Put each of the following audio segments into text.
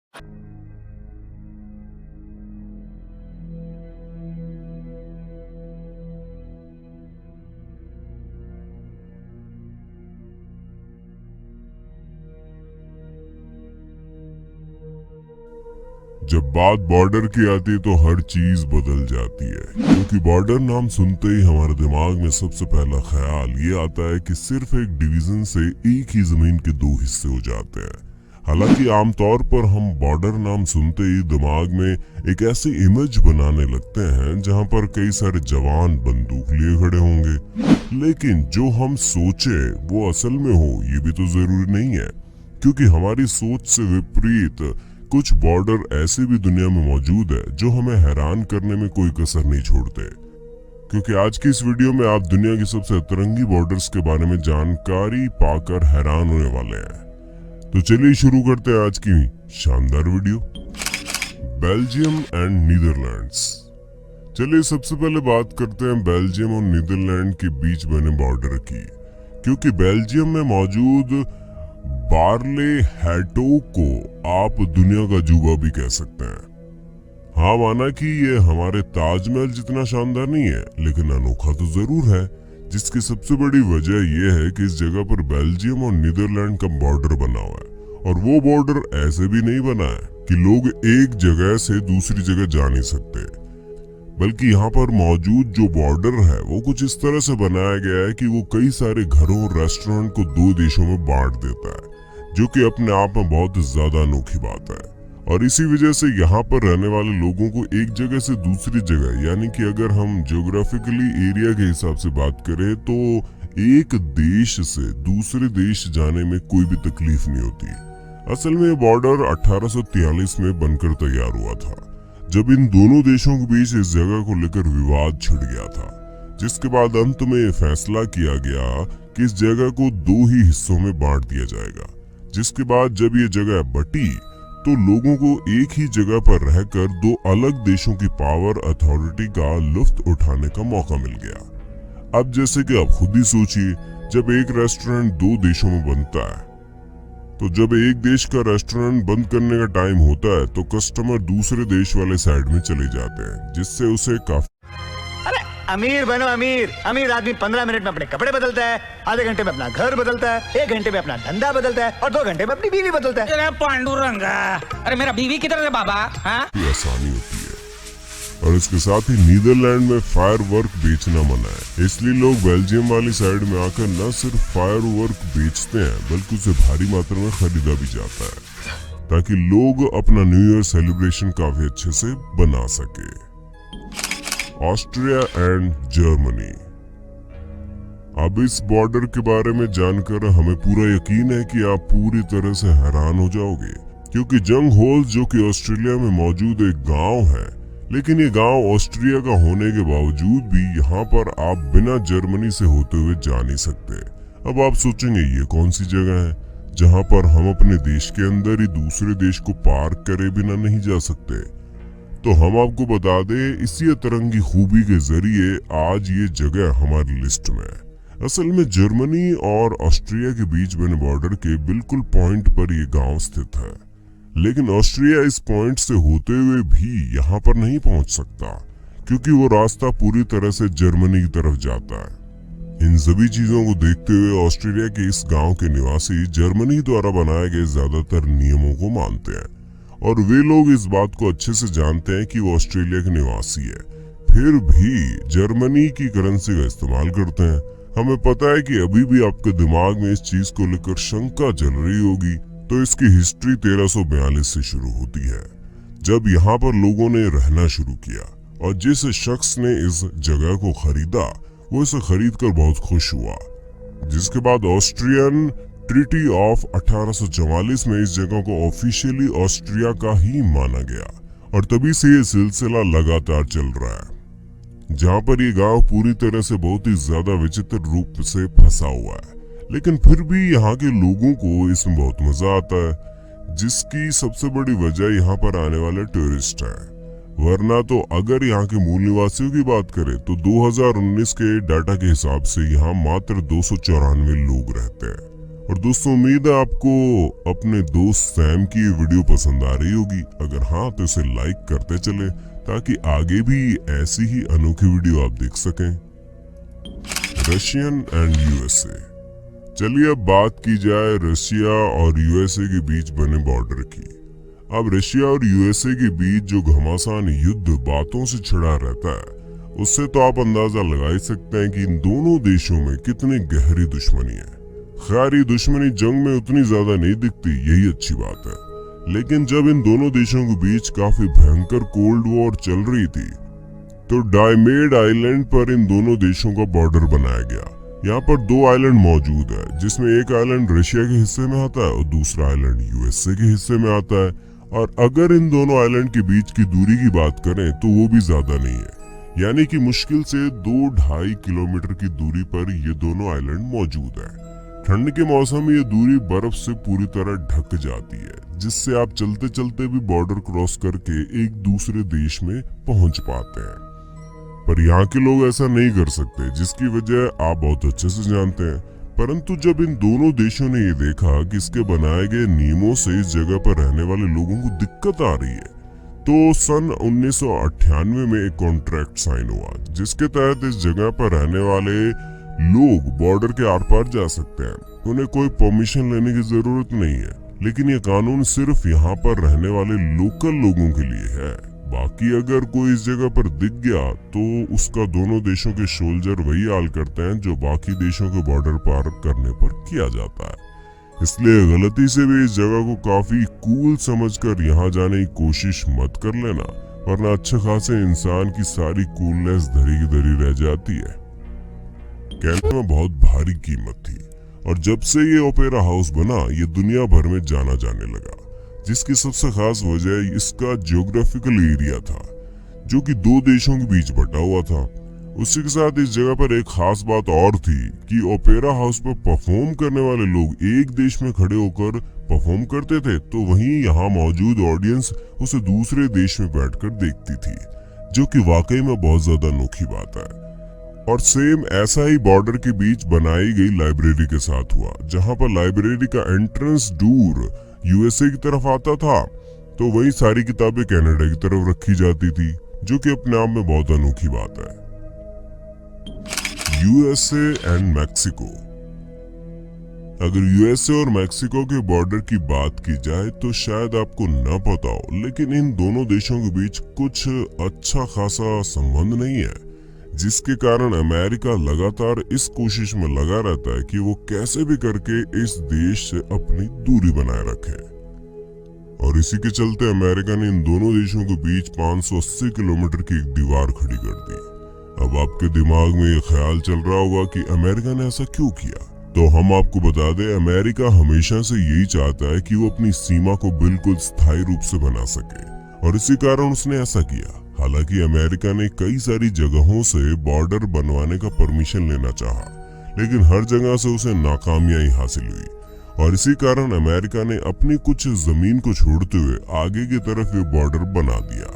जब बात बॉर्डर की आती है तो हर चीज बदल जाती है, क्योंकि बॉर्डर नाम सुनते ही हमारे दिमाग में सबसे पहला ख्याल ये आता है कि सिर्फ एक डिवीजन से एक ही जमीन के दो हिस्से हो जाते हैं। हालांकि आमतौर पर हम बॉर्डर नाम सुनते ही दिमाग में एक ऐसी इमेज बनाने लगते हैं जहां पर कई सारे जवान बंदूक लिए खड़े होंगे, लेकिन जो हम सोचे वो असल में हो ये भी तो जरूरी नहीं है, क्योंकि हमारी सोच से विपरीत कुछ बॉर्डर ऐसे भी दुनिया में मौजूद है जो हमें हैरान करने में कोई कसर नहीं छोड़ते। क्योंकि आज की इस वीडियो में आप दुनिया की सबसे अतरंगी बॉर्डर्स के बारे में जानकारी पाकर हैरान होने वाले हैं। तो चलिए शुरू करते हैं आज की शानदार वीडियो। Belgium and Netherlands. चलिए सबसे पहले बात करते हैं बेल्जियम और नीदरलैंड के बीच बने बॉर्डर की, क्योंकि बेल्जियम में मौजूद बार्ले हैटोग को आप दुनिया का अजूबा भी कह सकते हैं। हाँ, माना कि ये हमारे ताजमहल जितना शानदार नहीं है, लेकिन अनोखा तो जरूर है, जिसकी सबसे बड़ी वजह यह है कि इस जगह पर बेल्जियम और नीदरलैंड का बॉर्डर बना हुआ है। और वो बॉर्डर ऐसे भी नहीं बना है कि लोग एक जगह से दूसरी जगह जा नहीं सकते, बल्कि यहाँ पर मौजूद जो बॉर्डर है वो कुछ इस तरह से बनाया गया है कि वो कई सारे घरों और रेस्टोरेंट को दो देशों में बांट देता है, जो कि अपने आप में बहुत ज्यादा अनोखी बात है। और इसी वजह से यहाँ पर रहने वाले लोगों को एक जगह से दूसरी जगह, यानी कि अगर हम ज्योग्राफिकली एरिया के हिसाब से बात करें तो एक देश से दूसरे देश जाने में कोई भी तकलीफ नहीं होती। असल में बॉर्डर 1843 में बनकर तैयार हुआ था, जब इन दोनों देशों के बीच इस जगह को लेकर विवाद छिड़ गया था, जिसके बाद अंत में फैसला किया गया कि इस जगह को दो ही हिस्सों में बांट दिया जाएगा। जिसके बाद जब ये जगह बटी तो लोगों को एक ही जगह पर रहकर दो अलग देशों की पावर अथॉरिटी का लुत्फ उठाने का मौका मिल गया। अब जैसे कि आप खुद ही सोचिए, जब एक रेस्टोरेंट दो देशों में बनता है तो जब एक देश का रेस्टोरेंट बंद करने का टाइम होता है तो कस्टमर दूसरे देश वाले साइड में चले जाते हैं, जिससे उसे काफी अमीर बनो अमीर। अमीर आदमी 15 मिनट में अपने कपड़े बदलता है, आधे घंटे में अपना घर बदलता है, 1 घंटे में अपना धंधा बदलता है और 2 घंटे में अपनी बीवी बदलता है। अरे पांडुरंगा, अरे मेरा बीवी किधर है बाबा? हाँ? आसानी होती है। और इसके साथ ही नीदरलैंड में फायर वर्क बेचना मना है, इसलिए लोग बेल्जियम वाली साइड में आकर न सिर्फ फायर वर्क बेचते हैं बल्कि उसे भारी मात्रा में खरीदा भी जाता है, ताकि लोग अपना न्यू ईयर सेलिब्रेशन काफी अच्छे से बना सके। Austria and Germany. अब इस बॉर्डर के बारे में जानकर हमें पूरा यकीन है कि आप पूरी तरह से हैरान हो जाओगे, क्योंकि जंग होल्स जो कि ऑस्ट्रेलिया में मौजूद एक गांव है, लेकिन ये गांव ऑस्ट्रिया का होने के बावजूद भी यहाँ पर आप बिना जर्मनी से होते हुए जा नहीं सकते। अब आप सोचेंगे ये कौन सी जगह है जहाँ पर हम अपने देश के अंदर ही दूसरे देश को पार करे बिना नहीं जा सकते। तो हम आपको बता दें, इसी अतरंगी खूबी के जरिए आज ये जगह हमारी लिस्ट में है। असल में जर्मनी और ऑस्ट्रिया के बीच बने बॉर्डर के बिल्कुल पॉइंट पर ये गांव स्थित है, लेकिन ऑस्ट्रिया इस पॉइंट से होते हुए भी यहाँ पर नहीं पहुंच सकता, क्योंकि वो रास्ता पूरी तरह से जर्मनी की तरफ जाता है। इन सभी चीजों को देखते हुए ऑस्ट्रेलिया के इस गांव के निवासी जर्मनी द्वारा बनाए गए ज्यादातर नियमों को मानते हैं, और वे लोग इस बात को अच्छे से जानते हैं कि वो ऑस्ट्रेलिया के निवासी है, फिर भी जर्मनी की करेंसी का इस्तेमाल करते हैं। हमें पता है कि अभी भी आपके दिमाग में इस चीज को लेकर शंका चल रही होगी, तो इसकी हिस्ट्री 1342 से शुरू होती है, जब यहाँ पर लोगों ने रहना शुरू किया, और जिस शख्स ने इस जगह को खरीदा वो इसे खरीद कर बहुत खुश हुआ। जिसके बाद ऑस्ट्रियन ट्रीटी ऑफ 1844 में इस जगह को ऑफिशियली ऑस्ट्रिया का ही माना गया, और तभी से ये सिलसिला लगातार चल रहा है, जहाँ पर ये गांव पूरी तरह से बहुत ही ज्यादा विचित्र रूप से फंसा हुआ है, लेकिन फिर भी यहाँ के लोगों को इसमें बहुत मजा आता है, जिसकी सबसे बड़ी वजह यहाँ पर आने वाले टूरिस्ट है। वरना तो अगर यहाँ के मूल निवासियों की बात करें तो 2019 के डाटा के हिसाब से यहाँ मात्र 294 लोग रहते हैं, और दोस्तों उम्मीद है आपको अपने दोस्त सैम की ये वीडियो पसंद आ रही होगी। अगर हाँ तो इसे लाइक करते चले ताकि आगे भी ऐसी ही अनोखी वीडियो आप देख सकें। Russian and USA. चलिए अब बात की जाए रशिया और यूएसए के बीच बने बॉर्डर की। अब रशिया और यूएसए के बीच जो घमासान युद्ध बातों से छिड़ा रहता है, उससे तो आप अंदाजा लगा ही सकते हैं कि इन दोनों देशों में कितनी गहरी दुश्मनी है। खैर ये दुश्मनी जंग में उतनी ज्यादा नहीं दिखती, यही अच्छी बात है। लेकिन जब इन दोनों देशों के बीच काफी भयंकर कोल्ड वॉर चल रही थी तो डायमेड आइलैंड पर इन दोनों देशों का बॉर्डर बनाया गया। यहाँ पर दो आइलैंड मौजूद है, जिसमें एक आइलैंड रशिया के हिस्से में आता है और दूसरा आइलैंड यूएसए के हिस्से में आता है। और अगर इन दोनों आइलैंड के बीच की दूरी की बात करें तो वो भी ज्यादा नहीं है, यानी कि मुश्किल से 2-2.5 किलोमीटर की दूरी पर ये दोनों आइलैंड मौजूद है। ठंड के मौसम में ये दूरी बर्फ से पूरी तरह ढक जाती है, जिससे आप चलते चलते भी बॉर्डर क्रॉस करके एक दूसरे देश में पहुंच पाते हैं। पर यहाँ के लोग ऐसा नहीं कर सकते, जिसकी वजह आप बहुत अच्छे से जानते हैं। परंतु जब इन दोनों देशों ने ये देखा कि इसके बनाए गए नियमों से इस जगह पर रहने वाले लोगों को दिक्कत आ रही है, तो सन 1998 में एक कॉन्ट्रैक्ट साइन हुआ, जिसके तहत इस जगह पर रहने वाले लोग बॉर्डर के आर पार जा सकते हैं। उन्हें कोई परमिशन लेने की जरूरत नहीं है, लेकिन ये कानून सिर्फ यहाँ पर रहने वाले लोकल लोगों के लिए है। बाकी अगर कोई इस जगह पर दिख गया तो उसका दोनों देशों के सोल्जर वही हाल करते हैं जो बाकी देशों के बॉर्डर पार करने पर किया जाता है। इसलिए गलती से भी इस जगह को काफी कूल समझकर यहाँ जाने की कोशिश मत कर लेना, वरना अच्छे खासे इंसान की सारी कूलनेस धरी की धरी रह जाती है। कहने में बहुत भारी कीमत थी, और जब से ये ओपेरा हाउस बना ये दुनिया भर में जाना जाने लगा, जिसकी सबसे खास वजह इसका जियोग्राफिकल एरिया था, जो कि दो देशों के बीच बटा हुआ था। उसी के साथ इस जगह पर एक खास बात और थी कि ओपेरा हाउस पर परफॉर्म करने वाले लोग एक देश में खड़े होकर परफॉर्म करते थे, तो वहीं यहाँ मौजूद ऑडियंस उसे दूसरे देश में बैठकर देखती थी, जो कि वाकई में बहुत ज्यादा अनोखी बात है। और सेम ऐसा ही बॉर्डर के बीच बनाई गई लाइब्रेरी के साथ हुआ, जहाँ पर लाइब्रेरी का एंट्रेंस डोर यूएसए की तरफ आता था, तो वही सारी किताबें कनाडा की तरफ रखी जाती थी, जो कि अपने आप में बहुत अनोखी बात है। USA and Mexico. अगर यूएसए और मैक्सिको के बॉर्डर की बात की जाए तो शायद आपको न पता हो, लेकिन इन दोनों देशों के बीच कुछ अच्छा खासा संबंध नहीं है, जिसके कारण अमेरिका लगातार इस कोशिश में लगा रहता है कि वो कैसे भी करके इस देश से अपनी दूरी बनाए रखे। और इसी के चलते अमेरिका ने इन दोनों देशों के बीच 580 किलोमीटर की एक दीवार खड़ी कर दी। अब आपके दिमाग में ये ख्याल चल रहा होगा कि अमेरिका ने ऐसा क्यों किया, तो हम आपको बता दें अमेरिका हमेशा से यही चाहता है कि वो अपनी सीमा को बिल्कुल स्थायी रूप से बना सके, और इसी कारण उसने ऐसा किया। हालांकि अमेरिका ने कई सारी जगहों से बॉर्डर बनवाने का परमिशन लेना चाहा, लेकिन हर जगह से उसे नाकामयाबी हासिल हुई, और इसी कारण अमेरिका ने अपनी कुछ जमीन को छोड़ते हुए आगे की तरफ ये बॉर्डर बना दिया।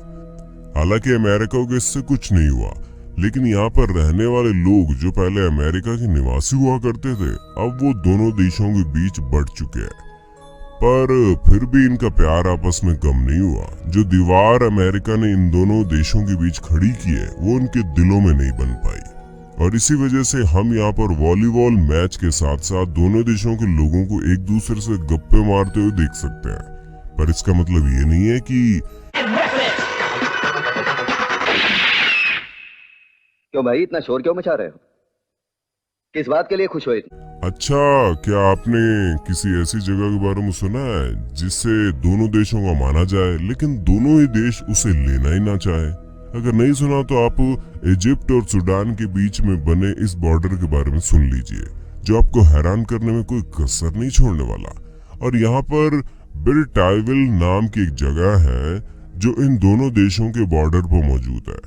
हालांकि अमेरिका को इससे कुछ नहीं हुआ, लेकिन यहाँ पर रहने वाले लोग जो पहले अमेरिका के निवासी हुआ करते थे, अब वो दोनों देशों के बीच बढ़ चुके हैं। पर फिर भी इनका प्यार आपस में कम नहीं हुआ। जो दीवार अमेरिका ने इन दोनों देशों के बीच खड़ी की है, वो उनके दिलों में नहीं बन पाई, और इसी वजह से हम यहाँ पर वॉलीबॉल मैच के साथ साथ दोनों देशों के लोगों को एक दूसरे से गप्पे मारते हुए देख सकते हैं। पर इसका मतलब ये नहीं है कि क्यों भाई इतना शोर क्यों मचा रहे हो? किस बात के लिए खुश हो इतने? अच्छा, क्या आपने किसी ऐसी जगह के बारे में सुना है जिससे दोनों देशों का माना जाए लेकिन दोनों ही देश उसे लेना ही ना चाहे? अगर नहीं सुना तो आप इजिप्ट और सूडान के बीच में बने इस बॉर्डर के बारे में सुन लीजिए, जो आपको हैरान करने में कोई कसर नहीं छोड़ने वाला। और यहाँ पर बिर टाइविल नाम की एक जगह है जो इन दोनों देशों के बॉर्डर पर मौजूद है,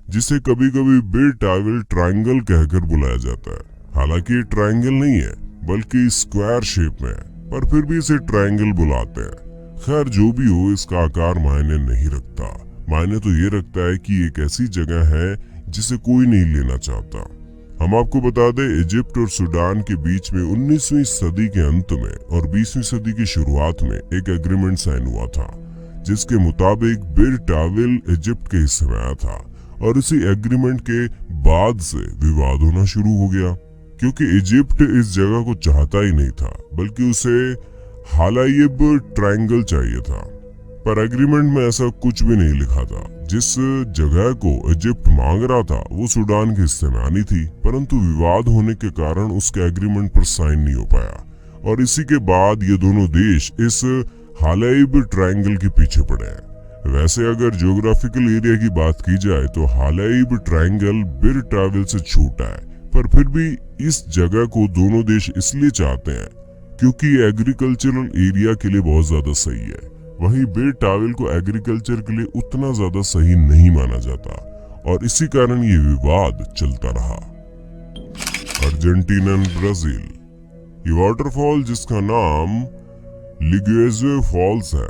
जिसे कभी कभी बिर टाइविल ट्रायंगल कहकर बुलाया जाता है। हालांकि ट्रायंगल नहीं है बल्कि स्क्वायर शेप में है, पर फिर भी इसे ट्रायंगल बुलाते हैं। खैर जो भी हो, इसका आकार मायने नहीं रखता। मायने तो ये रखता है कि एक ऐसी जगह है जिसे कोई नहीं लेना चाहता। हम आपको बता दें, इजिप्ट और सूडान के बीच में 19वीं सदी के अंत में और 20वीं सदी की शुरुआत में एक एग्रीमेंट साइन हुआ था, जिसके मुताबिक बिर टाविल इजिप्ट के हिस्से में आया था। और इसी एग्रीमेंट के बाद से विवाद होना शुरू हो गया, क्योंकि इजिप्ट इस जगह को चाहता ही नहीं था, बल्कि उसे हालाइब ट्रायंगल चाहिए था। पर एग्रीमेंट में ऐसा कुछ भी नहीं लिखा था। जिस जगह को इजिप्ट मांग रहा था वो सूडान के हिस्से में आनी थी, परंतु विवाद होने के कारण उसके एग्रीमेंट पर साइन नहीं हो पाया। और इसी के बाद ये दोनों देश इस हालाइब ट्रायंगल के पीछे पड़े हैं। वैसे अगर ज्योग्राफिकल एरिया की बात की जाए तो हालाइब ट्रायंगल बिर टाविल से छोटा है, पर फिर भी इस जगह को दोनों देश इसलिए चाहते हैं क्योंकि ये एग्रीकल्चरल एरिया के लिए बहुत ज्यादा सही है। वहीं बिर टाविल को एग्रीकल्चर के लिए उतना ज्यादा सही नहीं माना जाता, और इसी कारण ये विवाद चलता रहा। अर्जेंटीना और ब्राजील, ये वाटरफॉल जिसका नाम लिग्युएज़े फॉल्स है,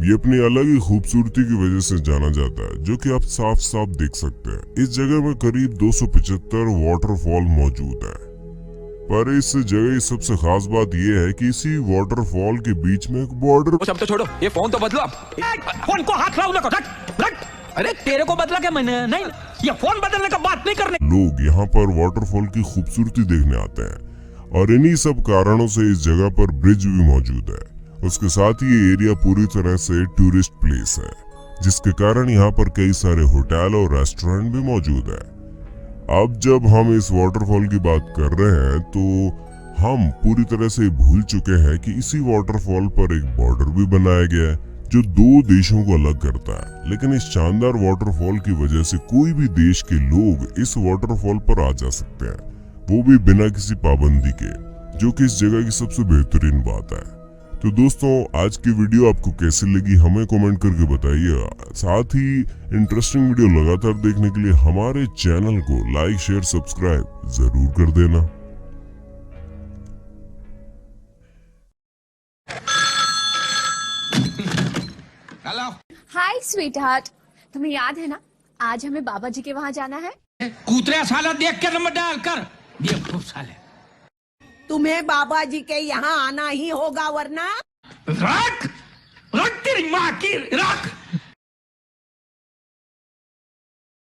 ये अपनी अलग ही खूबसूरती की वजह से जाना जाता है, जो कि आप साफ साफ देख सकते हैं। इस जगह में करीब 275 वाटरफॉल मौजूद है, पर इस जगह की सबसे खास बात यह है कि इसी वाटरफॉल के बीच में एक बॉर्डर। सब तो छोड़ो, ये फोन तो बदलो आप। फोन को हाथ लाओ, रख। अरे तेरे को बदला क्या मैंने? नहीं, ये फोन बदलने का बात नहीं करने। लोग यहाँ पर वाटरफॉल की खूबसूरती देखने आते हैं, और इन्हीं सब कारणों से इस जगह पर ब्रिज भी मौजूद है। उसके साथ ही ये एरिया पूरी तरह से टूरिस्ट प्लेस है, जिसके कारण यहाँ पर कई सारे होटल और रेस्टोरेंट भी मौजूद है। अब जब हम इस वाटरफॉल की बात कर रहे हैं तो हम पूरी तरह से भूल चुके हैं कि इसी वाटरफॉल पर एक बॉर्डर भी बनाया गया है, जो दो देशों को अलग करता है। लेकिन इस शानदार वाटरफॉल की वजह से कोई भी देश के लोग इस वाटरफॉल पर आ जा सकते हैं, वो भी बिना किसी पाबंदी के, जो कि इस जगह की सबसे बेहतरीन बात है। तो दोस्तों, आज की वीडियो आपको कैसी लगी हमें कमेंट करके बताइएगा। साथ ही इंटरेस्टिंग वीडियो लगातार देखने के लिए हमारे चैनल को लाइक, शेयर, सब्सक्राइब जरूर कर देना। हेलो, हाय स्वीट हार्ट, तुम्हें याद है ना आज हमें बाबा जी के वहाँ जाना है। कूतरे साला देख के नंबर डाल कर ये खूब साले। तुम्हें बाबा जी के यहाँ आना ही होगा, वरना रख तेरी माँ की रख।